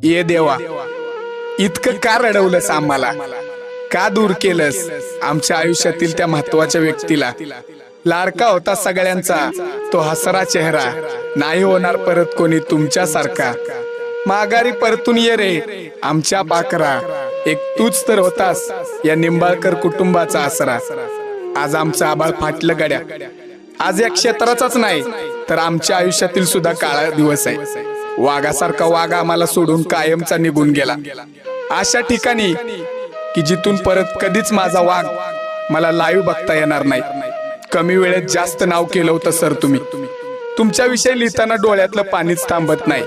ये देवा, इतकं का रडवलंस आम्हाला, का दूर केलंस आमच्या आयुष्यातील त्या महत्वाच्या व्यक्तीला? लाडका होता सगळ्यांचा तो हसरा चेहरा, नाही होणार परत कोणी तुमच्यासारखा. माघारी परतून ये रे आमच्या पाकरा, एक तूच तर होतास या निंबाळकर कुटुंबाचा आसरा. आज आमचं आबाळ फाटलं गड्या, आज या क्षेत्राचाच नाही तर आमच्या आयुष्यातील सुद्धा काळा दिवस आहे. वाघासारखा वाघ आम्हाला सोडून कायमचा निघून गेला, अशा ठिकाणी की जिथून परत कधीच माझा वाघ मला लाईव्ह बघता येणार नाही. कमी वेळेत जास्त नाव केलं होतं सर तुम्ही. तुमच्याविषयी लिहिताना डोळ्यातलं पाणीच थांबत नाही.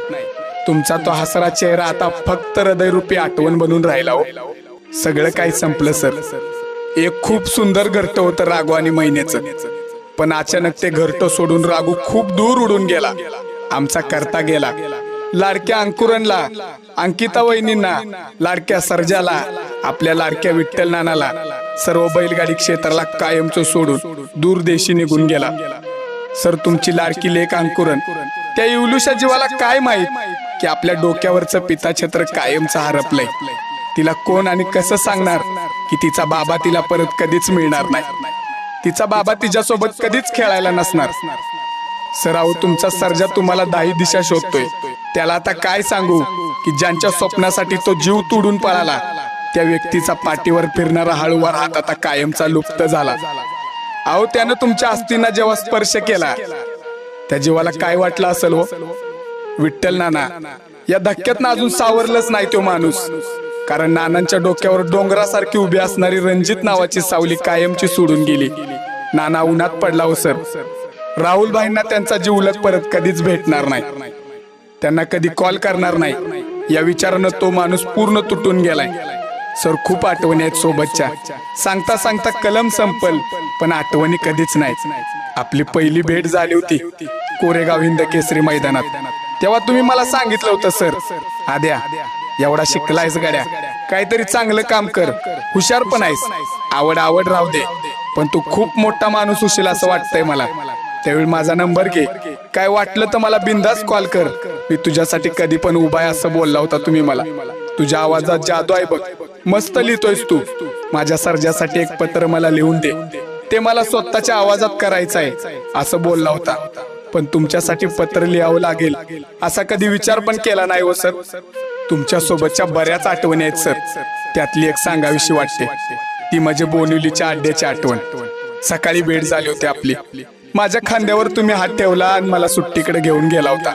तुमचा तो हसरा चेहरा आता फक्त हृदयरूपी आठवण बनून राहिला हो. सगळं काही संपलं सर. एक खूप सुंदर घरटं होतं राघू आणि महिन्याचं, पण अचानक ते घरटं सोडून राघू खूप दूर उडून गेला. आमचा करता गेला. लाडक्या अंकुरणला, अंकिता वहिनींना, लाडक्या सर्जाला, आपल्या लाडक्या विठ्ठल नानाला, सर्व बैलगाडी क्षेत्राला कायमचं सोडून दूर देशी निघून गेला. सर तुमची लाडकी लेक अंकुरण, त्या इवलूशा जीवाला काय माहित की आपल्या डोक्यावरचं पिताछत्र कायमचं हरपलंय. तिला कोण आणि कसं सांगणार की तिचा बाबा तिला परत कधीच मिळणार नाही, तिचा बाबा तिच्यासोबत कधीच खेळायला नसणार. सर अहो, तुमचा सर्जा तुम्हाला 10 दिशा शोधतोय. त्याला आता काय सांगू की ज्यांच्या स्वप्नासाठी तो जीव तोडून पळाला त्या व्यक्तीचा पाठीवर फिरणारा हळूवार हात आता कायमचा लुप्त झाला. अहो, त्यानं तुमच्या अस्थिंना जेव्हा स्पर्श केला त्या जीवाला काय वाटलं असेल हो? विठ्ठल नाना, या धक्क्यातनं अजून सावरलंच नाही तो माणूस. कारण नानांच्या डोक्यावर डोंगरासारखी उभी असणारी रणजित नावाची सावली कायमची सोडून गेली. नाना उन्हात पडला हो सर. राहुलभाईंना त्यांचा जीवलग परत कधीच भेटणार नाही, त्यांना कधी कॉल करणार नाही, या विचारानं तो माणूस पूर्ण तुटून गेलाय. सर खूप आठवणी आहेत सोबतच्या. सांगता सांगता कलम संपल, पण आठवणी कधीच नाही. आपली पहिली भेट झाली होती कोरेगाव हिंद केसरी मैदानात. तेव्हा तुम्ही मला सांगितलं होतं सर, आद्या एवढा शिकलायस गड्या, काहीतरी चांगलं काम कर, हुशार पण आहेस, आवड राहू दे, पण तू खूप मोठा माणूस होशील असं वाटतंय मला. त्यावेळी माझा नंबर घे, काय वाटलं तर मला बिंदास कॉल कर, मी तुझ्यासाठी कधी पण उभा आहे असं बोलला होता तुम्ही मला. तुझ्या आवाजात जादू आहे बघ, मस्त लिहितोयस तू. माझ्या सर्जासाठी एक पत्र मला लिहून दे, ते मला स्वतःच्या आवाजात करायचं आहे असं बोलला होता. पण तुमच्यासाठी पत्र लिहावं लागेल असा कधी विचार पण केला नाही हो सर. तुमच्या सोबतच्या बऱ्याच आठवणी आहेत सर, त्यातली एक सांगावीशी वाटते, ती म्हणजे बोनिवलीच्या अड्ड्याची आठवण. सकाळी भेट झाली होती आपली. माझ्या खांद्यावर तुम्ही हात ठेवला आणि मला सुट्टीकडे घेऊन गेला होता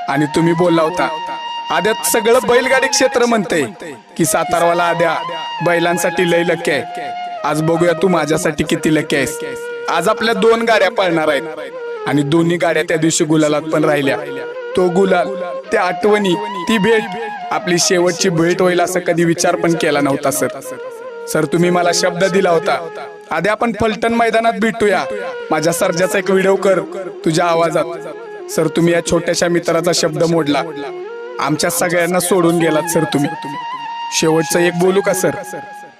आणि तुम्ही बोलला होता, आद्यात सगळं बैलगाडी क्षेत्र म्हणते की सातारवाला आद्या बैलांसाठी लय लक्की आहे. आज बघूया तू माझ्यासाठी किती लक्की आहेस. आज आपल्या 2 गाड्या पळणार आहेत आणि दोन्ही गाड्या त्या दिवशी गुलालात पण राहिल्या. तो गुलाल, त्या आठवणी, ती भेट, आपली शेवटची भेट होईल असं कधी विचार पण केला नव्हता सर. सर तुम्ही मला शब्द दिला होता, आद्या आपण फलटण मैदानात भेटूया, माझ्या सर्जाचा एक व्हिडिओ कर तुझ्या आवाजात. सर तुम्ही या छोट्याशा मित्राचा शब्द मोडला, आमच्या सगळ्यांना सोडून गेलात सर तुम्ही. शेवटचं एक बोलू का सर?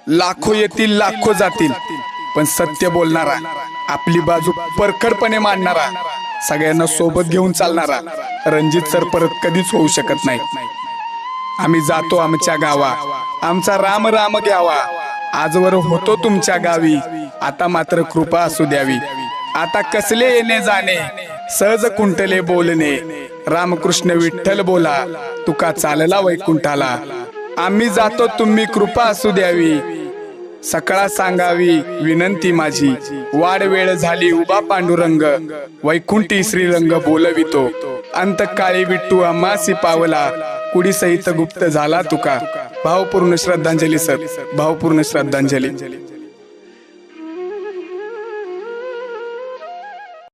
लाखो येतील लाखो जातील, पण सत्य बोलणारा, आपली बाजू परखडपणे मांडणारा, सगळ्यांना सोबत घेऊन चालणारा रणजित सर परत कधीच होऊ शकत नाही. आम्ही जातो आमच्या गावा, आमचा राम राम घ्यावा, आजवर होतो तुमच्या गावी, आता मात्र कृपा असू द्यावी. आता कसले येणे जाणे, सहज कुंटले बोलणे, रामकृष्ण विठ्ठल बोला, तुका चालला वैकुंठाला. आम्ही जातो तुम्ही कृपा असू द्यावी, सकाळ सांगावी विनंती माझी, वाढ वेळ झाली उभा पांडुरंग, वैकुंठी श्रीरंग बोलवितो, अंतकाळी विठू आम्हासी पावला, कुडी सहित गुप्त झाला तुका. भावपूर्ण श्रद्धांजली सर, भावपूर्ण श्रद्धांजली.